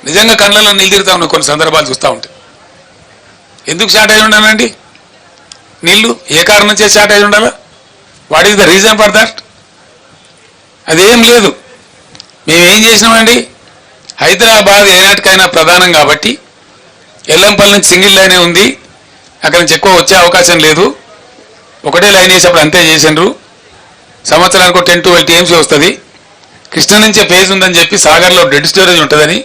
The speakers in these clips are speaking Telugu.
నిజంగా కళ్ళల్లో నీళ్ళు తిరుగుతా ఉన్నాయి కొన్ని సందర్భాలు చూస్తూ ఉంటాయి. ఎందుకు షార్ట్ అయి ఉండాలండి నీళ్లు? ఏ కారణం చేసి షార్ట్ అయి ఉండాలా? What is the reason for that? అదేం లేదు. మేమేం చేసినామండి, హైదరాబాద్ ఏనాటికైనా ప్రధానం కాబట్టి ఎల్లంపల్లి నుంచి సింగిల్ లైనే ఉంది, అక్కడ నుంచి ఎక్కువ వచ్చే అవకాశం లేదు. ఒకటే లైన్ వేసేప్పుడు అంతే చేసిండ్రు. సంవత్సరానికి 10-12 TMC వస్తుంది. కృష్ణ నుంచే ఫేజ్ ఉందని చెప్పి సాగర్లో డెడ్ స్టోరేజ్ ఉంటుందని,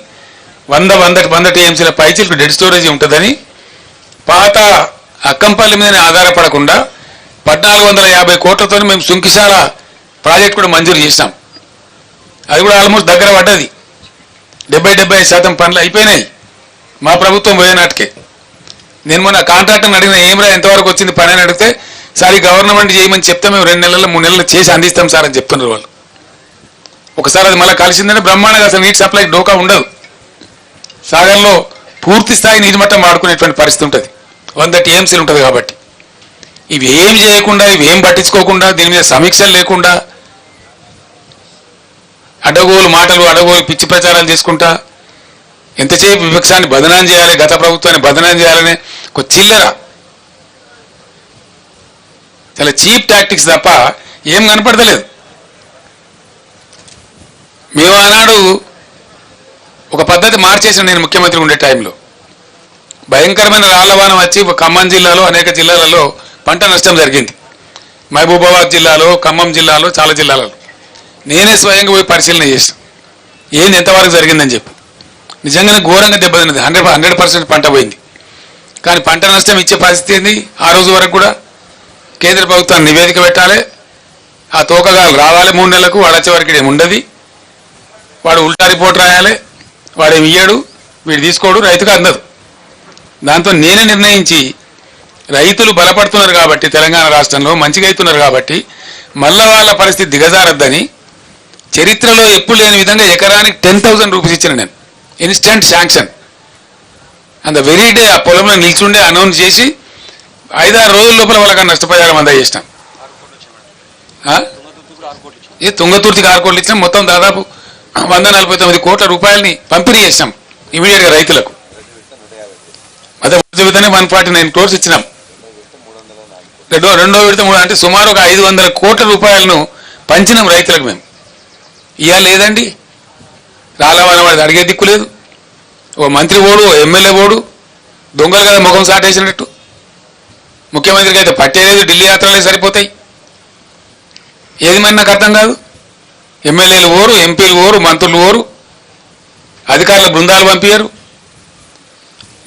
100 TMCల పైచిలకు డెడ్ స్టోరేజ్ ఉంటుందని పాత అక్కంపల్లి మీదనే ఆధారపడకుండా 1450 కోట్లతో మేము సుంకిశాల ప్రాజెక్ట్ కూడా మంజూరు చేసినాం. అది కూడా ఆల్మోస్ట్ దగ్గర పడ్డది. 70-75% పనులు అయిపోయినాయి మా ప్రభుత్వం పోయేనాటికే. నేను మొన్న కాంట్రాక్టర్ని అడిగిన, ఏమరా ఎంతవరకు వచ్చింది పని అని అడిగితే, సార్ ఈ గవర్నమెంట్ చేయమని చెప్తే మేము 2 నెలల్లో 3 నెలలు చేసి అందిస్తాం సార్ అని చెప్తున్నారు వాళ్ళు. ఒకసారి అది మళ్ళీ కలిసిందంటే బ్రహ్మాండంగా అసలు నీటి సప్లై డోకా ఉండదు. సాగర్లో పూర్తి స్థాయి నీటి మట్టం వాడుకునేటువంటి పరిస్థితి ఉంటుంది, 100 TMCలు ఉంటుంది. కాబట్టి ఇవి ఏం చేయకుండా, ఇవి ఏం పట్టించుకోకుండా, దీని మీద సమీక్షలు లేకుండా అడగోలు మాటలు, అడగోలు పిచ్చి ప్రచారాలు చేసుకుంటా ఎంతసేపు విపక్షాన్ని బదనాం చేయాలి, గత ప్రభుత్వాన్ని బదనాం చేయాలనే ఒక చిల్లర, చాలా చీప్ టాక్టిక్స్ తప్ప ఏం కనపడతలేదు. మేము ఆనాడు ఒక పద్ధతి మార్చేసిన, నేను ముఖ్యమంత్రి ఉండే టైంలో భయంకరమైన రాళ్లవానం వచ్చి ఖమ్మం జిల్లాలో అనేక జిల్లాలలో పంట నష్టం జరిగింది. మహబూబాబాద్ జిల్లాలో, ఖమ్మం జిల్లాలో, చాలా జిల్లాలలో నేనే స్వయంగా పోయి పరిశీలన చేసాను ఏంది ఎంతవరకు జరిగిందని చెప్పి. నిజంగానే ఘోరంగా దెబ్బతిన్నది. 100% పంట పోయింది. కానీ పంట నష్టం ఇచ్చే పరిస్థితి ఏంది? ఆ రోజు వరకు కూడా కేంద్ర ప్రభుత్వాన్ని నివేదిక పెట్టాలి, ఆ తోకగాలు రావాలి 3 నెలలకు, వాడు వచ్చే వరకు ఏమి ఉండదు, వాడు ఉల్టా రిపోర్ట్ రాయాలి, వాడేమి ఇయ్యాడు, వీడు తీసుకోడు, రైతుకు అందదు. దాంతో నేనే నిర్ణయించి, రైతులు బలపడుతున్నారు కాబట్టి తెలంగాణ రాష్ట్రంలో మంచిగా అవుతున్నారు కాబట్టి మళ్ళా వాళ్ళ పరిస్థితి దిగజారద్దని చరిత్రలో ఎప్పుడు లేని విధంగా ఎకరానికి 10,000 రూపీస్ ఇచ్చిన నేను, ఇన్స్టెంట్ శాంక్షన్. అంత వెరీ డే ఆ పొలంలో నిల్చుండే అనౌన్స్ చేసి 5-6 రోజుల లోపల వాళ్ళకి నష్టపరిహారం అందజేసినాం. ఈ తుంగతుర్తికి 6 కోట్లు ఇచ్చినాం. మొత్తం దాదాపు 149 కోట్ల రూపాయలని పంపిణీ చేసినాం ఇమీడియట్గా రైతులకు. అదే విధంగా 149 crores ఇచ్చినాం. రెండో విడత 3 అంటే సుమారు ఒక 500 కోట్ల రూపాయలను పంచినాం రైతులకు మేము. ఇవాళ లేదండి, రాలవాన వాడిది అడిగే దిక్కు లేదు. ఓ మంత్రి ఓడు, ఓ ఎమ్మెల్యే ఓడు, దొంగలు కదా ముఖం సాటేసినట్టు. ముఖ్యమంత్రికి అయితే పట్టేలేదు, ఢిల్లీ యాత్రలే సరిపోతాయి. ఏది మరి నాకు అర్థం కాదు. ఎమ్మెల్యేలు ఓరు, ఎంపీలు ఓరు, మంత్రులు ఓరు, అధికారుల బృందాలు పంపించారు.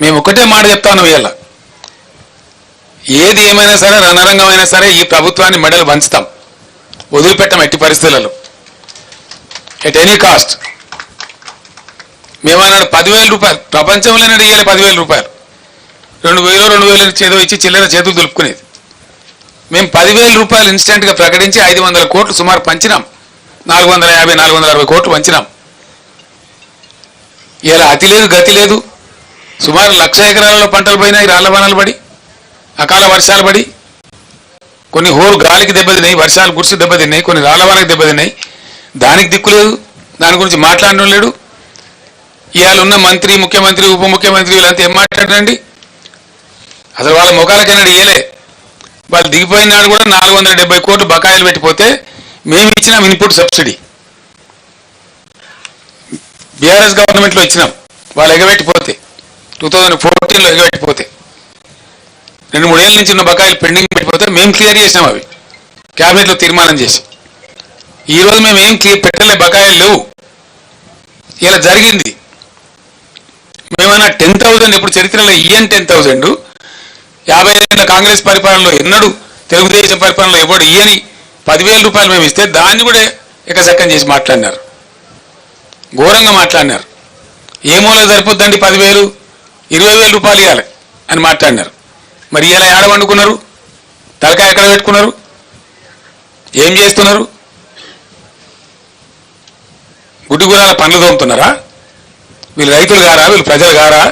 మేము ఒక్కటే మాట చెప్తాను, ఇవాళ ఏది ఏమైనా సరే, రణరంగమైనా సరే ఈ ప్రభుత్వాన్ని మెడలు వంచుతాం, వదిలిపెట్టాం ఎట్టి పరిస్థితులలో, ఎట్ ఎనీ కాస్ట్. మేమన్నాడు 10,000 రూపాయలు, ప్రపంచంలోనే ఇవ్వాలి 10,000 రూపాయలు, 2,000 చేదో ఇచ్చి చిల్లర చేతులు దులుపుకునేది. మేము 10,000 రూపాయలు ఇన్స్టెంట్గా ప్రకటించి 500 కోట్లు సుమారు పంచినాం. 450-460 కోట్లు పంచినాం. ఇలా అతి లేదు గతి లేదు. సుమారు 1,00,000 ఎకరాలలో పంటలు పోయినాయి, రాళ్లవానలు పడి, అకాల వర్షాలు పడి, కొన్ని హోరు గాలికి దెబ్బతిన్నాయి, వర్షాలు గుర్సి దెబ్బతిన్నాయి, కొన్ని రాళ్లవానకి దెబ్బతిన్నాయి. దానికి దిక్కు లేదు, దాని గురించి మాట్లాడడం లేడు. ఇవాళ ఉన్న మంత్రి, ముఖ్యమంత్రి, ఉప ముఖ్యమంత్రి వీళ్ళంతా ఏం మాట్లాడారండి? అసలు వాళ్ళ ముఖాలకైనా ఇయ్యలే. వాళ్ళు దిగిపోయిన నాడు కూడా 470 కోట్లు బకాయిలు పెట్టిపోతే మేము ఇచ్చినాం ఇన్పుట్ సబ్సిడీ, బీఆర్ఎస్ గవర్నమెంట్లో ఇచ్చినాం. వాళ్ళు ఎగబెట్టిపోతే 2014లో ఎగబెట్టిపోతే 2-3 ఏళ్ళ నుంచి ఉన్న బకాయిలు పెండింగ్ పెట్టిపోతే మేము క్లియర్ చేసినాం అవి క్యాబినెట్లో తీర్మానం చేసి. ఈరోజు మేము ఏం పెట్టలే, బకాయిలు లేవు. ఇలా జరిగింది. మేమన్నా 10,000 ఎప్పుడు చరిత్రలో ఇయ్యని 10,000 50 ఏళ్ళ కాంగ్రెస్ పరిపాలనలో ఎన్నడూ, తెలుగుదేశం పరిపాలనలో ఎవడు ఇయ్యని 10,000 రూపాయలు మేము ఇస్తే దాన్ని కూడా ఎకసక్కం చేసి మాట్లాడినారు, ఘోరంగా మాట్లాడినారు. ఏ మూల సరిపోద్దండి 10,000, 20,000 రూపాయలు ఇవ్వాలి అని మాట్లాడినారు. మరి ఇలా ఏడ వండుకున్నారు? తలకాయ ఎక్కడ పెట్టుకున్నారు? ఏం చేస్తున్నారు? గుడ్డిగురాల పనులు తోముతున్నారా? వీళ్ళు రైతులు గారా? వీళ్ళు ప్రజలు గారా?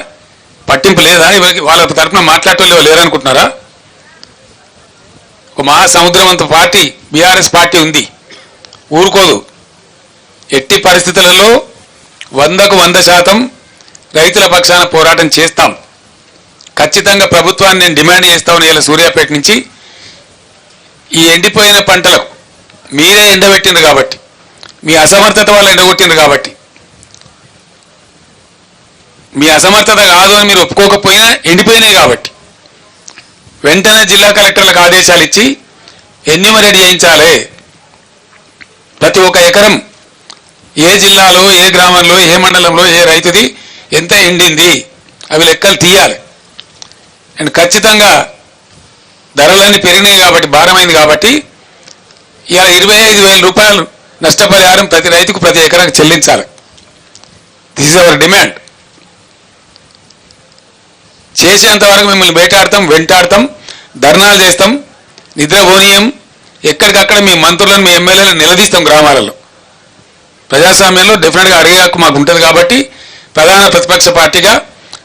పట్టింపు లేదా? వాళ్ళ తరఫున మాట్లాడటం లేరనుకుంటున్నారా? ఒక మహాసముద్రవంత పార్టీ బీఆర్ఎస్ పార్టీ ఉంది, ఊరుకోదు. ఎట్టి పరిస్థితులలో 100% రైతుల పక్షాన పోరాటం చేస్తాం. ఖచ్చితంగా ప్రభుత్వాన్ని నేను డిమాండ్ చేస్తాను. ఇలా సూర్యాపేట నుంచి ఈ ఎండిపోయిన పంటలకు మీరే ఎండబెట్టిండ్రు కాబట్టి, మీ అసమర్థత వల్ల ఎండగొట్టిండ్రు కాబట్టి, మీ అసమర్థత కాదు అని మీరు ఒప్పుకోకపోయినా ఎండిపోయినాయి కాబట్టి వెంటనే జిల్లా కలెక్టర్లకు ఆదేశాలు ఇచ్చి ఎన్యూమరేట్ చేయించాలి. ప్రతి ఒక్క ఎకరం ఏ జిల్లాలో, ఏ గ్రామంలో, ఏ మండలంలో, ఏ రైతుది ఎంత ఎండింది అవి లెక్కలు తీయాలి. అండ్ ఖచ్చితంగా ధరలన్నీ పెరిగినాయి కాబట్టి, భారమైంది కాబట్టి ఇలా 25,000 రూపాయలు నష్టపరిహారం ప్రతి రైతుకు ప్రతి ఎకరానికి చెల్లించాలి. This is our demand. చేసేంత వరకు మిమ్మల్ని వేటాడతాం, వెంటాడతాం, ధర్నాలు చేస్తాం, నిద్రపోనీయం. ఎక్కడికక్కడ మీ మంత్రులను, మీ ఎమ్మెల్యేలను నిలదీస్తాం. గ్రామాలలో ప్రజాస్వామ్యంలో డెఫినెట్గా అడిగే హక్కు మాకు ఉంటుంది కాబట్టి, ప్రధాన ప్రతిపక్ష పార్టీగా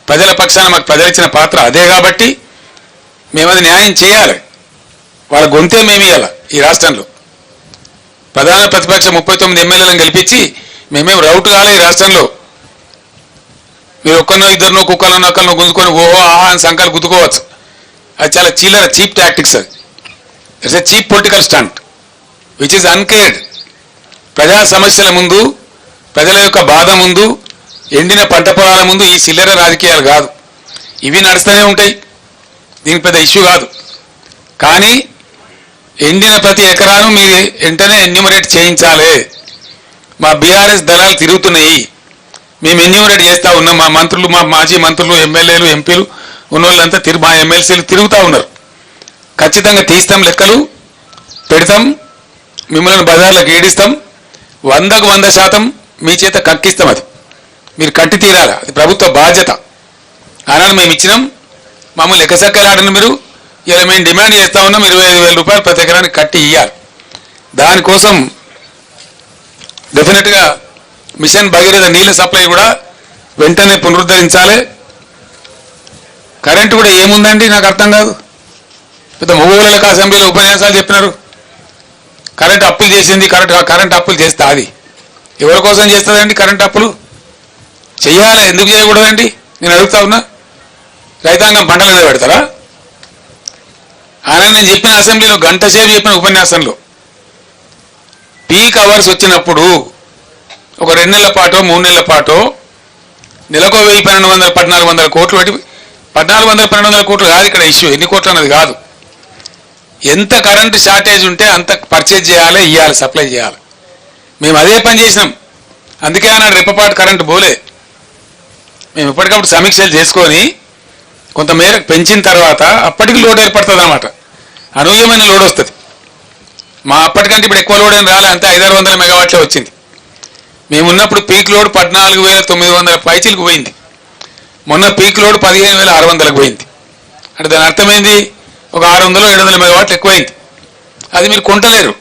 ప్రజల పక్షాన మాకు ప్రజలు ఇచ్చిన పాత్ర అదే కాబట్టి మేమది న్యాయం చేయాలి. వాళ్ళ గొంతే మేము ఇవ్వాలి. ఈ రాష్ట్రంలో ప్రధాన ప్రతిపక్ష 39 ఎమ్మెల్యేలను గెలిపించి మేమేం రౌట్ కాలే. ఈ రాష్ట్రంలో మీరు ఒక్కరినో ఇద్దరినో కుక్కలను నక్కలను గుంజుకొని ఓహో ఆహా అని సంఖ్యలు గుద్దుకోవచ్చు. అది చాలా చిల్లర, చీప్ టాక్టిక్స్. అది it's a cheap political stunt which is uncared. ప్రజా సమస్యల ముందు, ప్రజల యొక్క బాధ ముందు, ఎండిన పంట పొలాల ముందు ఈ చిల్లర రాజకీయాలు కాదు. ఇవి నడుస్తూనే ఉంటాయి, దీనికి పెద్ద ఇష్యూ కాదు. కానీ ఎండిన ప్రతి ఎకరాను మీరు వెంటనే ఎన్యూమరేట్ చేయించాలి. మా బీఆర్ఎస్ దళాలు తిరుగుతున్నాయి, మేము ఎన్యూమరేట్ చేస్తూ ఉన్నాం. మా మంత్రులు, మా మాజీ మంత్రులు, ఎమ్మెల్యేలు, ఎంపీలు ఉన్నోళ్ళంతా మా ఎమ్మెల్సీలు తిరుగుతూ ఉన్నారు. ఖచ్చితంగా తీస్తాం, లెక్కలు పెడతాం, మిమ్మల్ని బజార్లకు ఈడిస్తాం. 100కు 100% మీ చేత కక్కిస్తాం. అది మీరు కట్టి తీరాలి. అది ప్రభుత్వ బాధ్యత. ఆనాడు మేము ఇచ్చినాం, మమ్మల్ని ఎక్కసెక్కలాడిన మీరు ఇలా మేము డిమాండ్ చేస్తూ ఉన్నాం 25,000 రూపాయలు ప్రతి ఎకరానికి కట్టి ఇవ్వాలి. దానికోసం డెఫినెట్గా మిషన్ భగీరథ నీళ్ళ సప్లై కూడా వెంటనే పునరుద్ధరించాలి. కరెంటు కూడా ఏముందండి నాకు అర్థం కాదు. పెద్ద మొగోళ్ళకి అసెంబ్లీలో ఉపన్యాసాలు చెప్పినారు. కరెంటు అప్పులు చేసింది, కరెంటు అప్పులు చేస్తా. అది ఎవరి కోసం చేస్తుందండి? కరెంటు అప్పులు చెయ్యాలి, ఎందుకు చేయకూడదండి? నేను అడుగుతా ఉన్నా. రైతాంగం పంటల మీద పెడతారా? ఆయన నేను చెప్పిన అసెంబ్లీలో గంట సేపు చెప్పిన ఉపన్యాసంలో పీక్ అవర్స్ వచ్చినప్పుడు ఒక 2 నెలల పాటో 3 నెలల పాటో నెలకు 1,000, 1,200, 1,400 కోట్లు పెట్టి 1,400, 1,200 కోట్లు కాదు ఇక్కడ ఇష్యూ. ఎన్ని కోట్లు అన్నది కాదు. ఎంత కరెంటు షార్టేజ్ ఉంటే అంత పర్చేజ్ చేయాలి, ఇవ్వాలి, సప్లై చేయాలి. మేము అదే పని చేసినాం. అందుకే అన్నాడు రెప్పపాటు కరెంటు పోలే. మేము ఎప్పటికప్పుడు సమీక్షలు చేసుకొని కొంతమేరకు పెంచిన తర్వాత అప్పటికి లోడ్ ఏర్పడుతుంది అన్నమాట. అనూహ్యమైన లోడ్ వస్తుంది. మా అప్పటికంటే ఇప్పుడు ఎక్కువ లోడ్ ఏం రాలే, అంతే 500-600 మెగావాట్లే వచ్చింది. మేము ఉన్నప్పుడు పీక్ లోడ్ 14,900 పైచీలకు పోయింది. మొన్న పీక్ లోడ్ 15,600కు పోయింది. అంటే దాని అర్థమైంది ఒక 600-700 మెగావాట్లు ఎక్కువైంది. అది మీరు కొంటలేరు.